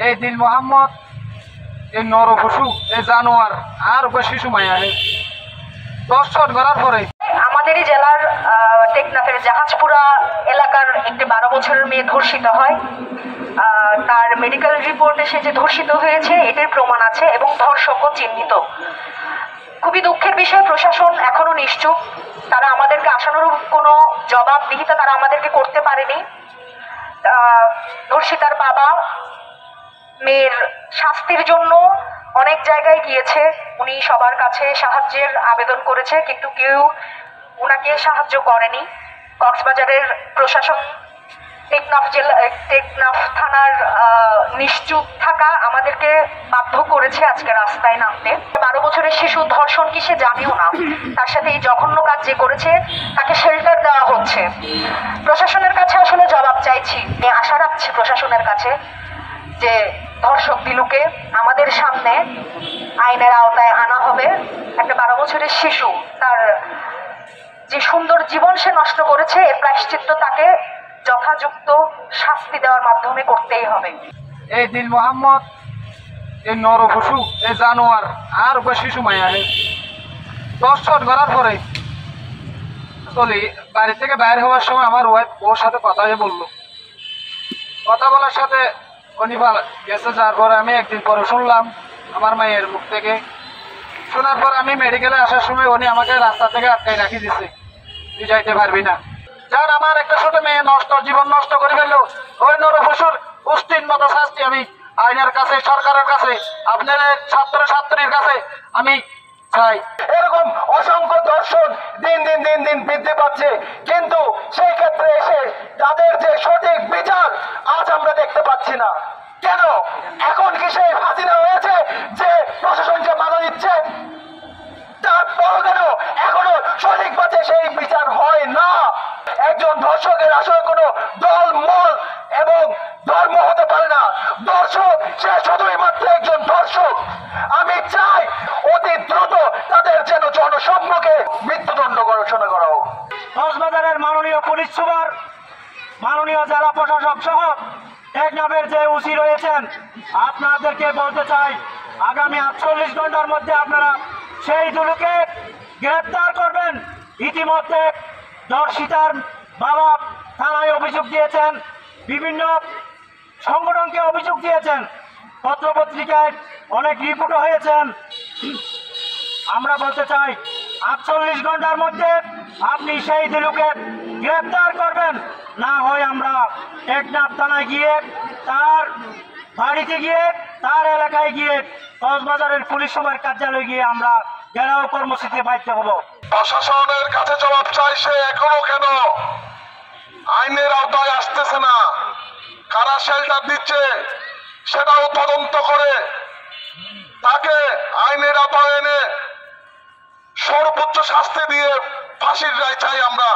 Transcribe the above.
এই দিল মোহাম্মদ, এই নরপশু, এই জানোয়ার আর শিশু মায়া দর্শন করার পরে আমাদেরই জেলার টেকনাফের জাহাজপুরা এলাকার একটি 12 বছরের মেয়ে ধর্ষিত হয়। তার মেডিকেল রিপোর্টে সে যে ধর্ষিত হয়েছে এটির প্রমাণ আছে এবং ধর্ষকও চিহ্নিত। খুবই দুঃখের বিষয়, প্রশাসন এখনো নিশ্চুপ। তারা আমাদেরকে আশানুরূপ কোনো জবাবদিহিতা তারা আমাদেরকে করতে পারেনি। ধর্ষিতার বাবা মেয়ের শাস্তির জন্য অনেক জায়গায় গিয়েছে, উনি সবার কাছে সাহায্যের আবেদন করেছে, কিন্তু কেউ উনাকে সাহায্য করেনি। কক্সবাজারের প্রশাসন টেকনাফ থানার নিশ্চুপ থাকা আমাদেরকে বাধ্য করেছে আজকে রাস্তায় নামতে। 12 বছরের শিশু ধর্ষণ কি সে জানেও না, তার সাথে এই জঘন্য কাজ যে করেছে তাকে শেল্টার দেওয়া হচ্ছে। প্রশাসনের কাছে আসলে জবাব চাইছি, আশা রাখছি প্রশাসনের কাছে যে ধর্ষক দিলুকে আমাদের সামনে আইনের আওতায় আনা হবে। একটা 12 বছরের শিশু, তার যে সুন্দর জীবন সে নষ্ট করেছে, এর প্রায়শ্চিত্ত তাকে যথাযুক্ত শাস্তি দেওয়ার মাধ্যমে করতেই হবে। এই দিল মোহাম্মদ, এই নরপশু, এই জানোয়ার আর শিশু মায়া দর্শন করার পরে চলি বাড়ি থেকে বাইরে হওয়ার সময় আমার ওয়াইফ ওর সাথে কথা বললো। কথা বলার সাথে উনি গেছে, যার পরে আমি একদিন পরে শুনলাম আমার মায়ের মুখ থেকে। শোনার পর আমি মেডিকেলে আসার সময় উনি আমাকে রাস্তা থেকে আটকাই রাখি দিচ্ছে, তুই যাইতে পারবি না। যার আমার একটা ছোট মেয়ে জীবন নষ্ট করে ফেললো, ওই নরপশুর পুষ্টির মতো শাস্তি আমি আইনের কাছে, সরকারের কাছে, আপনার ছাত্র ছাত্রীর কাছে আমি চাই। এরকম অসংখ্য দর্শন দিন দিন দিন দিন বৃদ্ধি পাচ্ছে, কিন্তু সেই ক্ষেত্রে এসে তাদের যে সঠিক বিচার আজ আমরা দেখতে পাচ্ছি না। কেন এখন কি সেই হাসিনা হয়েছে যে প্রশাসনকে বাধা দিচ্ছে? তারপর কেন এখনো সঠিকভাবে সেই বিচার হয় না? একজন ধর্ষকের আসলে কোনো দল মল এবং ধর্ম হতে পারে না। দর্শক সে শুধুই মাত্র একজন দর্শক। আমি চাই অতি দ্রুত তাদের যেন জনসম্মুখে মৃত্যুদণ্ড ঘোষণা করা হোক। কক্সবাজারের মাননীয় পুলিশ সুপার, মাননীয় জেলা প্রশাসক সহ টেকনাফের যে ওসি রয়েছেন, আপনাদেরকে বলতে চাই আগামী 48 ঘন্টার মধ্যে আপনারা সেই দুলুকে গ্রেপ্তার করবেন। ইতিমধ্যে ধর্ষিতার বাবা থানায় অভিযোগ দিয়েছেন, বিভিন্ন সংগঠনকে অভিযোগ দিয়েছেন, পত্রপত্রিকায় অনেক রিপোর্টও হয়েছেন। আমরা বলতে চাই 48 ঘন্টার মধ্যে আপনি সেই দিলুকে গ্রেপ্তার করবেন, না হয় আমরা টেকনাফ থানায় গিয়ে, তার বাড়িতে গিয়ে, তার এলাকায় গিয়ে, কক্সবাজারের পুলিশ সুপার কার্যালয়ে গিয়ে আমরা ঘেরাও কর্মসূচিতে বাধ্য হব। প্রশাসনের কাছে জবাব চাই, সে এখনো কেন আইনের আওতায় আসতেছে না? কারা শেল্টার দিচ্ছে সেটাও তদন্ত করে তাকে আইনের আওতায় এনে সর্বোচ্চ শাস্তি দিয়ে ফাঁসির রায় চাই আমরা।